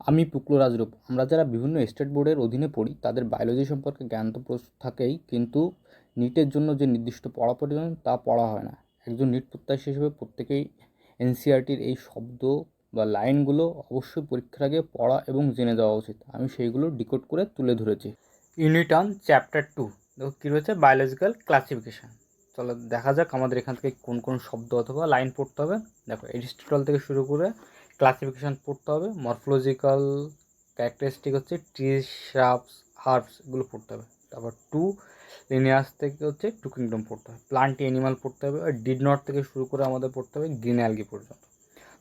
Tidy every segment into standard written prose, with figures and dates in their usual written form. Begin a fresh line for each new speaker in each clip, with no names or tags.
আমি পুকলো রাজরূপ। আমরা যারা বিভিন্ন স্টেট বোর্ডের অধীনে পড়ি তাদের বায়োলজি সম্পর্কে জ্ঞান তো থাকেই, কিন্তু নিটের জন্য যে নির্দিষ্ট পড়া প্রয়োজন তা পড়া হয় না। একজন নিট প্রত্যাশী হিসেবে প্রত্যেকেই এনসিইআরটির এই শব্দ বা লাইনগুলো অবশ্যই পরীক্ষার আগে পড়া এবং জেনে যাওয়া উচিত। আমি সেইগুলো ডিকোড করে তুলে ধরেছি। ইউনিট 1 চ্যাপ্টার 2 দেখো কী রয়েছে, বায়োলজিক্যাল ক্লাসিফিকেশান। চলো দেখা যাক আমাদের এখান থেকে কোন কোন শব্দ অথবা লাইন পড়তে হবে। দেখো এরিস্টটল থেকে শুরু করে ক্লাসিফিকেশান পড়তে হবে। মরফোলজিক্যাল ক্যারেক্টারিস্টিক হচ্ছে ট্রিজ, শ্রাবস, হার্বস, এগুলো পড়তে হবে। তারপর 2 লিনিয়াস থেকে হচ্ছে 2 কিংডম পড়তে হবে। প্লান্ট অ্যানিমাল পড়তে হবে। আর ডিড নট থেকে শুরু করে আমাদের পড়তে হবে গ্রিন অ্যালগি পর্যন্ত।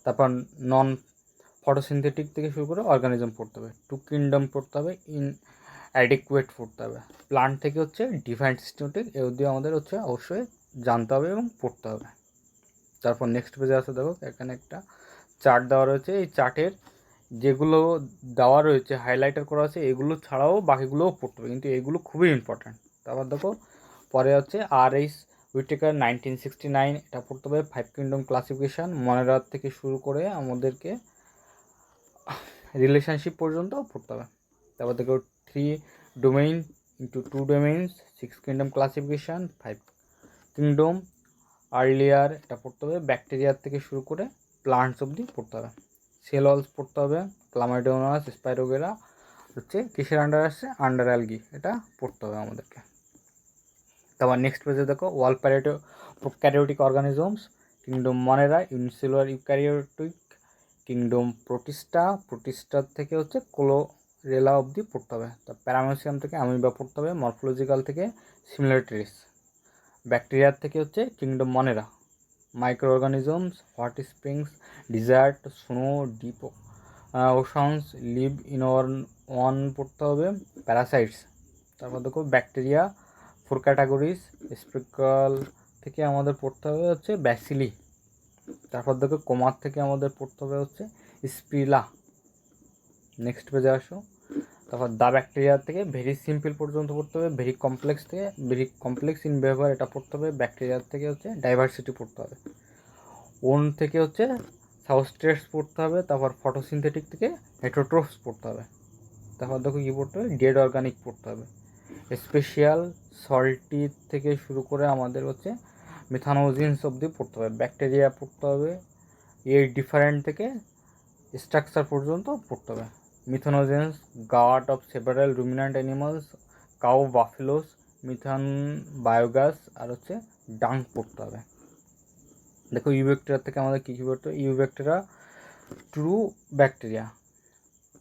তারপর নন ফটোসিনথেটিক থেকে শুরু করে অর্গানিজম পড়তে হবে। 2 কিংডম পড়তে হবে। ইন অ্যাডিকুয়েট পড়তে হবে। প্লান্ট থেকে হচ্ছে ডিফাইন্ড সিস্টেমেটিক, এ অবধি আমাদের হচ্ছে অবশ্যই জানতে হবে এবং পড়তে হবে। তারপর নেক্সট পেজে আসে, দেখো এখানে একটা চার্ট দেওয়া রয়েছে। এই চার্টের যেগুলো দেওয়া রয়েছে হাইলাইটার করা আছে, এগুলো ছাড়াও বাকিগুলোও পড়তে হবে, কিন্তু এগুলো খুবই ইম্পর্ট্যান্ট। তারপর দেখো পরে হচ্ছে আর.এইচ. হুইটেকার 1969, এটা পড়তে হবে। 5 কিংডম ক্লাসিফিকেশান মনেরার থেকে শুরু করে আমাদেরকে রিলেশনশিপ পর্যন্ত পড়তে হবে। তারপর দেখো 3 domain into 2 domains, 6 kingdom classification, 5 kingdom earlier, এটা পড়তে হবে। ব্যাকটেরিয়ার থেকে শুরু করে প্লান্টস অবধি পড়তে হবে। সেল অলস পড়তে হবে। ক্লামাইডোনাস, স্পাইরোগেরা হচ্ছে কিসের আন্ডার আসছে, আন্ডার অ্যালগি, এটা পড়তে হবে আমাদেরকে। তারপর নেক্সট পেজে দেখো ওয়াল prokaryotic organisms, kingdom মনেরা, unicellular eukaryotic, kingdom প্রোটিস্টার থেকে হচ্ছে কোলোরেলা অবধি পড়তে হবে। তার প্যারামেসিয়াম থেকে অ্যামিবা পড়তে হবে। মরফোলজিক্যাল থেকে সিমিলারিটিস, ব্যাকটেরিয়ার থেকে হচ্ছে kingdom Monera, micro organisms, hot springs, desert, snow, deep oceans, live in one পড়তে হবে। প্যারাসাইটস, তারপর দেখো ব্যাকটেরিয়া 4 ক্যাটাগরিজ, স্পিকাল থেকে আমাদের পড়তে হবে হচ্ছে ব্যাসিলি। তারপর দেখো কোমার থেকে আমাদের পড়তে হবে হচ্ছে স্পিলা। নেক্সট পেজে আসো। তারপর দ্য ব্যাকটেরিয়া থেকে ভেরি সিম্পল পর্যন্ত পড়তে হবে। ভেরি কমপ্লেক্স ইন ব্যবহার, এটা পড়তে হবে। ব্যাকটেরিয়ার থেকে হচ্ছে ডাইভার্সিটি পড়তে হবে। ওন থেকে হচ্ছে সাবস্ট্রেটস পড়তে হবে। তারপর ফটোসিনথেটিক থেকে হেটারোট্রফস পড়তে হবে। তারপর দেখো কী পড়তে হবে, ডেড অর্গানিক পড়তে হবে। স্পেশাল সল্টি থেকে শুরু করে আমাদের হচ্ছে মিথানোজিনস অবধি পড়তে হবে। ব্যাকটেরিয়া পড়তে হবে। এর ডিফারেন্ট থেকে স্ট্রাকচার পর্যন্ত পড়তে হবে। Methanogens, gut of several ruminant animals, cow, buffaloes, methane biogas, আর হচ্ছে ডাং পড়তে হবে। দেখো ইউব্যাকটেরিয়া থেকে আমাদের কী কী পড়তে হবে, ইউব্যাকটেরিয়া, ট্রু ব্যাকটেরিয়া,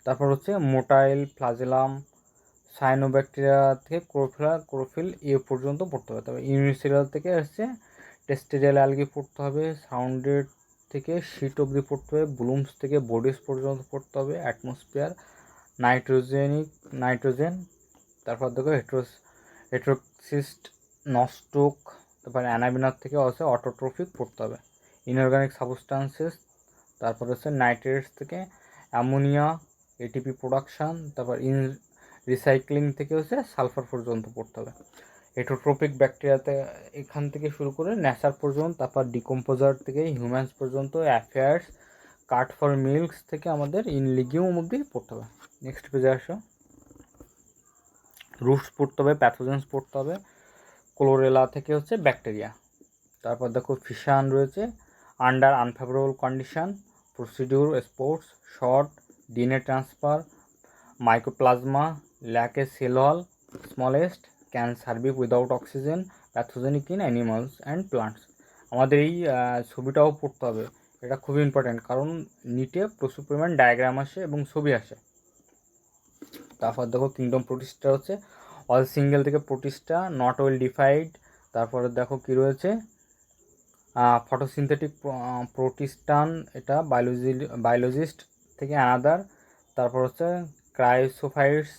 তারপর হচ্ছে মোটাইল, ফ্লাজেলাম, সাইনোব্যাকটেরিয়া থেকে ক্লোরোফিল এ পর্যন্ত পড়তে হবে। তবে ইউনিসেলুলার থেকে হচ্ছে টেস্টেরিয়াল অ্যালগি পড়তে হবে। সাউন্ডেড থেকে শিট অবধি পড়তে হবে। ব্লুমস থেকে বডিস পর্যন্ত পড়তে হবে। অ্যাটমসফিয়ার, নাইট্রোজেন, তারপর দেখো হেট্রোক্সিস্ট, নস্টোক, তারপর অ্যানাবিনার থেকে হচ্ছে অটোট্রফিক পড়তে হবে। ইনঅর্গানিক সাবস্টান্সেস, তারপর হচ্ছে নাইট্রেটস থেকে অ্যামোনিয়া, এটিপি প্রোডাকশান, তারপর রিসাইক্লিং থেকে হচ্ছে সালফার পর্যন্ত পড়তে হবে। হেটোট্রপিক ব্যাকটেরিয়াতে এখান থেকে শুরু করে ন্যাচার পর্যন্ত, তারপর ডিকম্পোজার থেকে হিউম্যানস পর্যন্ত, অ্যাফেয়ার্স, কাট ফর মিল্কস থেকে আমাদের ইন লিগিউম অবধি পড়তে হবে। নেক্সট পেজে আসো, রুটস পড়তে হবে, প্যাথোজেন্স পড়তে হবে। ক্লোরেলা থেকে হচ্ছে ব্যাকটেরিয়া। তারপর দেখো ফিশান রয়েছে, under unfavourable condition, procedure, spores, short, DNA transfer, mycoplasma, lack cell wall, smallest, can survive without oxygen, pathogenic in animals and plants. আমাদের এই ছবিটাও পড়তে হবে, এটা খুবই ইম্পর্ট্যান্ট, কারণ নিটে প্রচুর পরিমাণ ডায়াগ্রাম আসে এবং ছবি আসে। তারপর দেখো কিংডম প্রোটিস্টা হচ্ছে অল সিঙ্গেল থেকে প্রোটিস্টা, নট ওয়েল ডিফাইন্ড। তারপরে দেখো কী রয়েছে, ফটোসিনথেটিক প্রোটিস্টান, এটা বায়োলজিস্ট থেকে অ্যানাদার। তারপর হচ্ছে ক্রায়োসোফাইটস,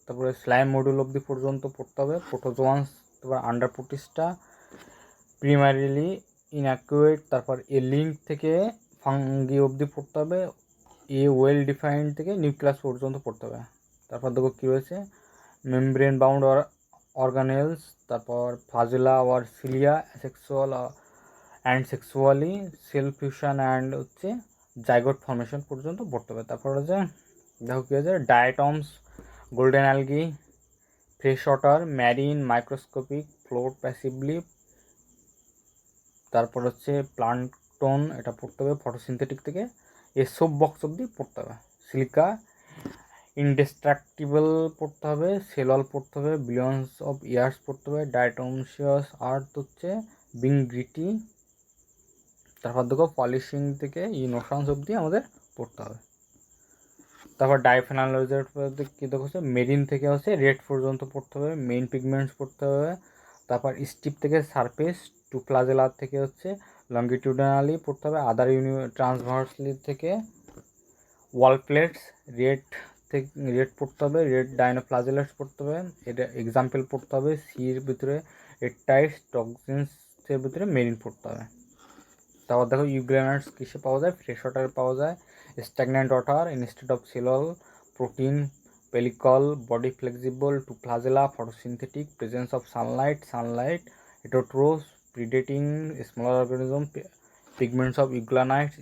তারপরে স্লাইম মডিউল অবধি পর্যন্ত পড়তে হবে। প্রোটোজোয়ান্স, তারপর আন্ডার প্রোটিস্টা, প্রিমারিলি ইনঅ্যাকুয়েট, তারপর এ লিঙ্ক থেকে ফাঙ্গি অবধি পড়তে হবে। এ ওয়েল ডিফাইন্ড থেকে নিউক্লিয়াস পর্যন্ত পড়তে হবে। তারপর দেখো কী রয়েছে, মেমব্রেন বাউন্ড অর্গানেলস, তারপর flagella or cilia, asexual and sexually, cell fusion and হচ্ছে জাইগোট ফর্মেশন পর্যন্ত পড়তে হবে। তারপর হচ্ছে দেখো কী আছে, diatoms, golden algae, fresh water, marine, microscopic, float passively. তারপর হচ্ছে প্লান্টন, এটা পড়তে হবে ফটোসিনথেটিক থেকে এসব বক্স অব্দি পড়তে হবে। সিলিকা, ইনডেস্ট্রাকটিবল পড়তে হবে, সেলল পড়তে হবে, বিলিয়ন্স অফ ইয়ার্স পড়তে হবে, ডায়টোমসিয়াস আর্থ হচ্ছে বিং গ্রিটি। তারপর দেখো পলিশিং থেকে ইনোশানস অব্দি আমাদের পড়তে হবে। তারপর ডাইফেনালয়েজের কী দেখো হচ্ছে মেরিন থেকে হচ্ছে রেড পর্যন্ত পড়তে হবে, মেইন পিগমেন্টস পড়তে হবে। তারপর স্টিপ থেকে সারফেস টু ফ্লাজেলা থেকে হচ্ছে লঙ্গিটিউডনালি পড়তে হবে, আদার ট্রান্সভার্সলি থেকে ওয়াল প্লেটস, রেড থেকে রেড পড়তে হবে, রেড ডাইনোফ্লাজেলাস পড়তে হবে, এটা এক্সাম্পল পড়তে হবে, সির ভিতরে রেডটাইটস, টক্সিনসের ভিতরে মেরিন পড়তে হবে। তারপর দেখো ইউগ্রেনাটস কিসে পাওয়া যায়, ফ্রেশ ওয়াটারে পাওয়া যায়, stagnant water instead of cell wall, protein, pellicle, body flexible two flagella, photosynthetic, presence of sunlight, heterotrophs, predating smaller organism, pigments of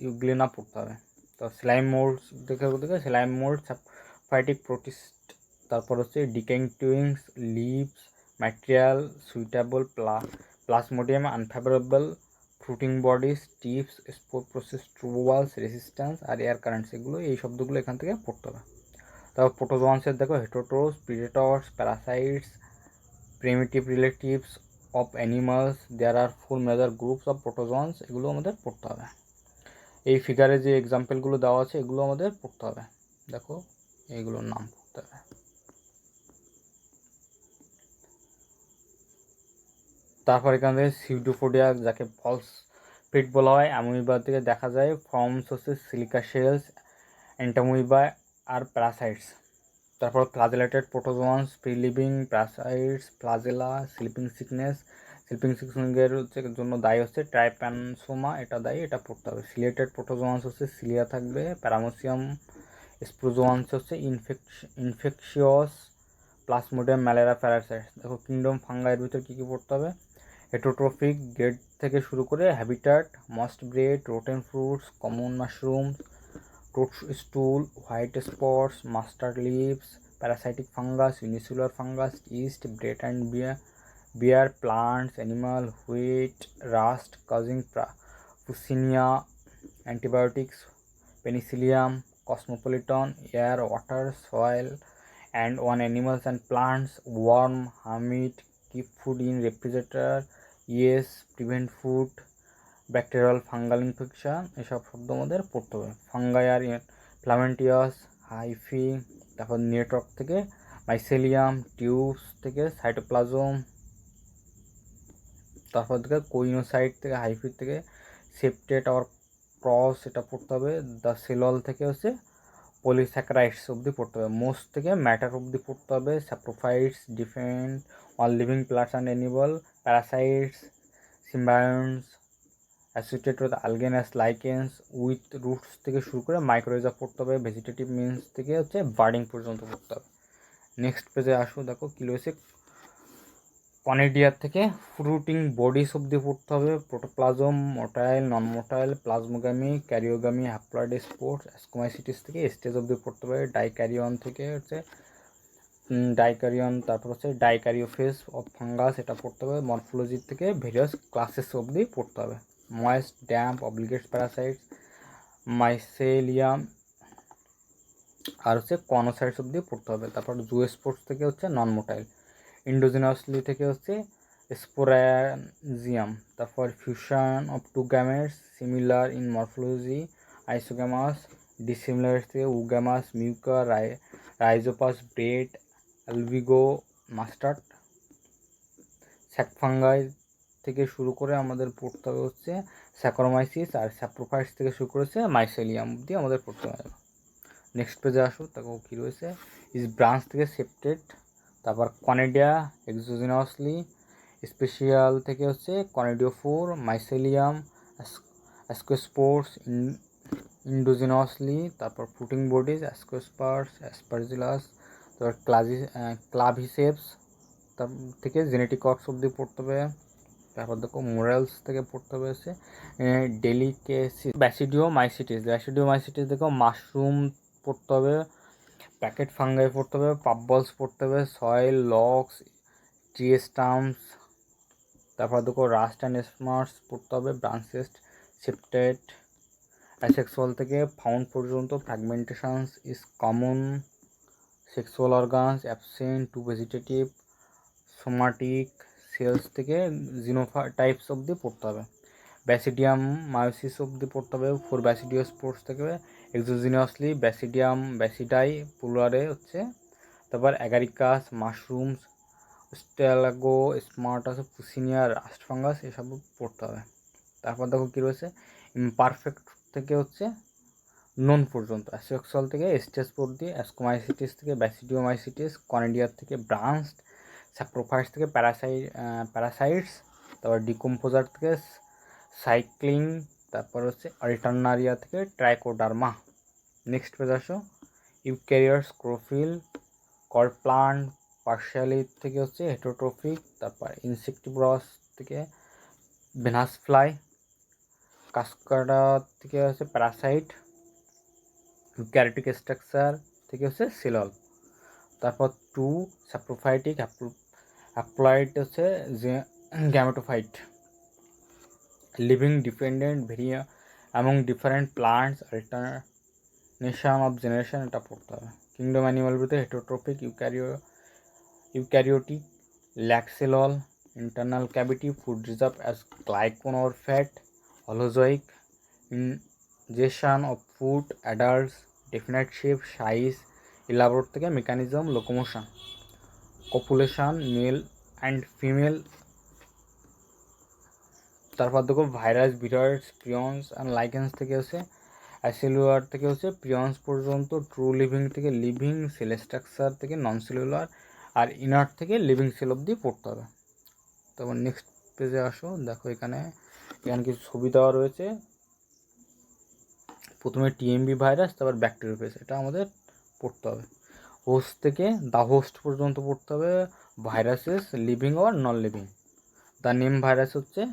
Euglena পড়তে হবে। তো স্লাইম মোল্ডস দেখে স্লাইম মোল্ড, সাপফাইটিক প্রোটিস্ট, তারপর হচ্ছে decaying twigs, leaves, material suitable, plasmodium unfavourable, fruiting bodies, tips, spore process, true walls, resistance আর air currents, এগুলো এই শব্দগুলো এখান থেকে পড়তে হবে। তারপর প্রোটোজোয়ান্সের দেখো heterotrophs, predators, parasites, primitive relatives of animals, there are 4 major groups of protozoans, এগুলো আমাদের পড়তে হবে। এই ফিগারে যে এক্সাম্পলগুলো দেওয়া আছে এগুলো আমাদের পড়তে হবে। দেখো এইগুলোর নাম পড়তে হবে। তারপর এখান থেকে সিউডোপোডিয়া, যাকে ফলস পেট বলা হয়, অ্যামোইবা থেকে দেখা যায়, ফর্মস হচ্ছে সিলিকা শেলস, অ্যান্টামোইবা আর প্যারাসাইটস। তারপর flagellated protozoans, free living parasites, flagella, sleeping সিকনেসের হচ্ছে জন্য দায়ী হচ্ছে ট্রাইপ্যানসোমা, এটা দায়ী, এটা পড়তে হবে। সিলেটেড প্রোটোজোয়ান্স হচ্ছে সিলিয়া থাকবে, প্যারামোসিয়াম, স্প্রোজোয়ান্স হচ্ছে ইনফেকশিয়াস, প্লাসমোডিয়াম, ম্যালেরিয়া, প্যারাসাইটস। দেখো কিংডম ফাঙ্গাইয়ের ভিতরে কী কী পড়তে হবে, হেটোট্রফিক, গ্রেড থেকে শুরু করে habitat, moist bread, rotten fruits, common mushrooms, toad stool, white spots, mustard leaves, parasitic fungus, unicellular fungus, yeast, bread and beer, plants, animal, wheat, rust causing puccinia, antibiotics, penicillium, cosmopolitan, air, water, soil and on animals and plants, worm, hermit, keep food in refrigerator, yes, prevent food, bacterial fungal infection, এসব শব্দ আমাদের পড়তে হবে। Fungi আর প্লামেন্টিয়াস, hyphae, তারপর network থেকে mycelium, tubes থেকে cytoplasm, তারপর থেকে কোইনোসাইট থেকে হাইফি থেকে সেপ্টেট আর ক্রস, এটা পড়তে হবে। দ্য সেলল থেকে হচ্ছে পলিস্যাকারাইডস অবধি পড়তে হবে। মোস্ট থেকে ম্যাটার অবধি পড়তে হবে। Saprophytes, depend all living plants and animal, parasites, symbionts, associated with algae as lichens, with roots থেকে শুরু করে মাইক্রোরেজা পড়তে হবে। ভেজিটেটিভ মিনস থেকে হচ্ছে বার্ডিং পর্যন্ত পড়তে হবে। নেক্সট পেজে আসো, দেখো কী রয়েছে। কনেডিয়ার থেকে ফ্রুটিং বডিস অব্দি পড়তে হবে। Protoplasm, motile, non motile, plasmogamy, karyogamy, haploid spores, ascomycetes থেকে স্টেজ অব্দি পড়তে হবে। ডাইক্যারিয়ন থেকে হচ্ছে ডাইক্যারিয়ন, তারপর হচ্ছে ডাইক্যারিওফেস অফ ফাঙ্গাস, এটা পড়তে হবে। মরফোলজি থেকে ভেরিয়াস ক্লাসেস অব্দি পড়তে হবে। ময়েস্ট, ড্যাম্প, অব্লিগেটস প্যারাসাইটস, মাইসেলিয়াম আর হচ্ছে কনোসাইটস অব্দি পড়তে হবে। তারপর জুওস্পোর্স থেকে হচ্ছে নন মোটাইল। ইন্ডোজিনাসলি থেকে হচ্ছে স্পোরাজিয়াম। তারপর fusion of two gametes, similar in morphology, isogamous. Dissimilar থেকে oogamous, mucor, rhizopus, bread, albugo, mustard. Sac fungi থেকে শুরু করে আমাদের পড়তে হবে হচ্ছে স্যাকারোমাইসিস, আর স্যাপ্রোফাইটস থেকে শুরু করেছে মাইসেলিয়াম অব্দি আমাদের পড়তে হবে। নেক্সট পেজে আসো, তারপর কী রয়েছে। ইস ব্রাঞ্চ থেকে সেপ্টেড, তারপর কনেডিয়া এক্সোজিনাসলি, স্পেশিয়াল থেকে হচ্ছে কনেডিওফোর, মাইসেলিয়াম, অ্যাসকোস্পোর্স ইন্ডোজিনাসলি, তারপর ফ্রুটিং বডিজ, অ্যাসকোস্পার্স, অ্যাসপারজিলাস, তারপর ক্লাভিসেপস, তার থেকে জেনেটিক অক্স অব্দি পড়তে হবে। তারপর দেখো মোরালস থেকে পড়তে হবে হচ্ছে ডেলিকেসি, ব্যাসিডিওমাইসিটিস দেখো মাশরুম পড়তে হবে। প্যাকেট ফাঙ্গাই পড়তে হবে, পাববলস পড়তে হবে, সয়েল, লক্স, ট্রি স্টাম্পস, তারপর দেখো রাস্ট অ্যান্ড স্মার্টস পড়তে হবে, ব্রাঞ্চেস, শিফটেড, অ্যাসেক্সুয়াল থেকে ফাউন্ড পর্যন্ত, fragmentations is common, sexual organs, absent two vegetative, somatic, cells থেকে জিনোফা টাইপস অবধি পড়তে হবে, ব্যাসিডিয়াম মায়োসিস অবধি পড়তে হবে, ফোর ব্যাসিডিয়াস স্পোর্টস থেকে এক্সোজিনিয়াসলি ব্যাসিডিয়াম ব্যাসিডাই পুলারে হচ্ছে, তারপর অ্যাগারিকাস, মাশরুমস, স্টেলাগো স্মার্টাস, পুসিনিয়া, রাস্ট ফাঙ্গাস এসব পড়তে হবে। তারপর দেখো কী রয়েছে, ইমপারফেক্ট থেকে হচ্ছে নন পর্যন্ত, অ্যাসেক্সুয়াল থেকে স্টেজপোর দিয়ে, অ্যাসকোমাইসিটিস থেকে ব্যাসিডিওমাইসিটিস, কনেডিয়ার থেকে ব্রাঞ্চড, স্যাপ্রোফাইটস থেকে প্যারাসাইটস, তারপর ডিকম্পোজার থেকে সাইক্লিং, তারপর হচ্ছে আল্টারনারিয়া থেকে ট্রাইকোডার্মা। নেক্সট পেজ আসো, ইউক্যারিয়াস, ক্রোফিল, কর্ড প্লান্ট, পার্শিয়ালি থেকে হচ্ছে হেটেরোট্রফিক, তারপর ইনসেক্টিব্রস থেকে ভেনাস ফ্লাই, কাস্কাডা থেকে হচ্ছে প্যারাসাইট, ক্যারেটিক স্ট্রাকচার থেকে হচ্ছে সিলল, তারপর টু স্যাপ্রোফাইটিক, অ্যাপ্লয়েড হচ্ছে যে gametophyte, living dependent varies among different plants, alternation of generation এটা পড়তে হবে। কিংডম অ্যানিমাল ভিতরে heterotrophic, eukaryotic, lack cell wall, internal cavity, food reserve as glycogen or fat, holozoic, ingestion of food, adults, definite shape, size, elaborate থেকে mechanism, locomotion, copulation, male and female, তারপর দেখো virus, ভিরাস, prions and লাইকেন্স থেকে হচ্ছে acellular থেকে হচ্ছে prions পর্যন্ত, true living থেকে living, sell structure থেকে নন সেলুলার, আর ইনার্ট থেকে লিভিং সেল অবধি পড়তে হবে। তারপর নেক্সট পেজে আসো, দেখো এখানে কিছু ছবি দেওয়া রয়েছে। প্রথমে টিএমবি ভাইরাস, তারপর ব্যাকটেরিওফেজ, এটা আমাদের পড়তে হবে। হোস্ট থেকে দ্য হোস্ট পর্যন্ত পড়তে হবে, ভাইরাসেস লিভিং আর non living. The name virus হচ্ছে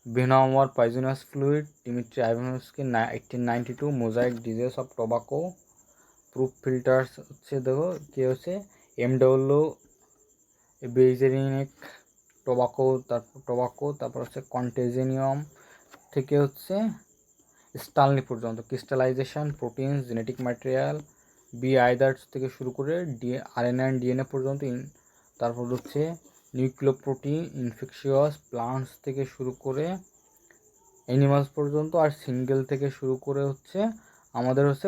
venom or poisonous fluid, Dmitri Ivanowsky 1892, mosaic, disease of tobacco, proof filters হচ্ছে দেখো কে হচ্ছে এমডব্লিউ বেইজেরিনিক, তারপর হচ্ছে কন্টেজেনিয়াম থেকে হচ্ছে স্টালনি পর্যন্ত, ক্রিস্টালাইজেশন, প্রোটিন, জেনেটিক ম্যাটেরিয়াল, বি আইদার্স থেকে শুরু করে আরএনএ অ্যান্ড ডিএনএ পর্যন্ত, তারপর হচ্ছে নিউক্লিওপ্রোটিন, ইনফেকশিয়াস, প্লান্টস থেকে শুরু করে অ্যানিমালস পর্যন্ত, আর সিঙ্গেল থেকে শুরু করে হচ্ছে আমাদের হচ্ছে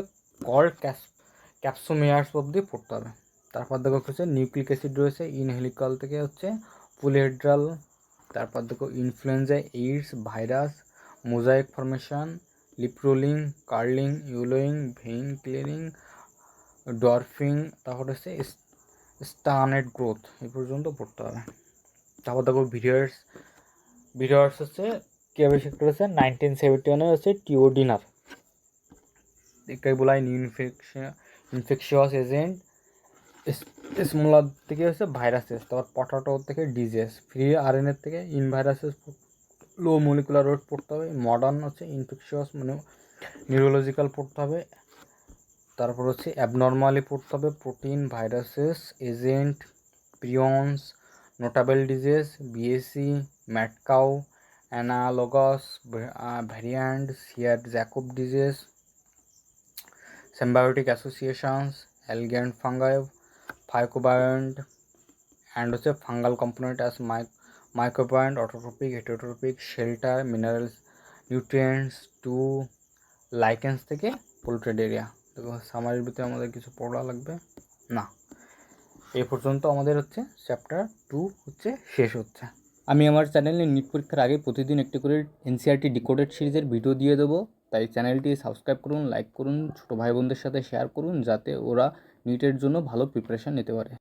ক্যাপসোমেয়ার্স অবধি পড়তে হবে। তারপর দেখো হচ্ছে নিউক্লিক অ্যাসিড রয়েছে ইনহেলিকাল থেকে হচ্ছে পুলিহেড্রাল, তারপর দেখো influenza, AIDS, virus, mosaic formation, leaf rolling, curling, yellowing, vein clearing, dwarfing, তারপর হচ্ছে স্টানেট গ্রোথ এই পর্যন্ত পড়তে হবে। তারপর দেখো ভিডিওয়ার্স হচ্ছে কি আবিষ্কার হচ্ছে 1971 হচ্ছে টিওডিনার, এটাই বলা হয় ইনফেকশিয়াস এজেন্ট, স্মলার থেকে হচ্ছে ভাইরাসেস, তারপর পটাটো থেকে ডিজিজ, ফ্রি আরএনএ থেকে ইনভাইরাসেস, লো মলিকুলার ওয়েট পড়তে হবে, মডার্ন হচ্ছে ইনফেকশিয়াস মানে নিউরোলজিক্যাল পড়তে হবে, তারপর হচ্ছে অ্যাবনর্মালি পড়তে হবে protein, viruses, agent, prions, notable disease, BSE, mad cow, analogous variant, সিয়ার Jakob disease, symbiotic associations, algae and fungi, phycobiont, and হচ্ছে fungal component as mycobiont, autotrophic, heterotrophic, shelter, minerals, nutrients to lichens থেকে polluted area। দেখো সামারির ভিতরে আমাদের কিছু পড়া লাগবে না, এই পর্যন্ত আমাদের হচ্ছে চ্যাপ্টার 2 হচ্ছে শেষ হচ্ছে। আমি আমার চ্যানেলে নিট পরীক্ষার আগে প্রতিদিন একটি করে এনসিইআরটি ডিকোডেড সিরিজের ভিডিও দিয়ে দেবো, তাই চ্যানেলটি সাবস্ক্রাইব করুন, লাইক করুন, ছোটো ভাই বোনদের সাথে শেয়ার করুন, যাতে ওরা নিটের জন্য ভালো প্রিপারেশান নিতে পারে।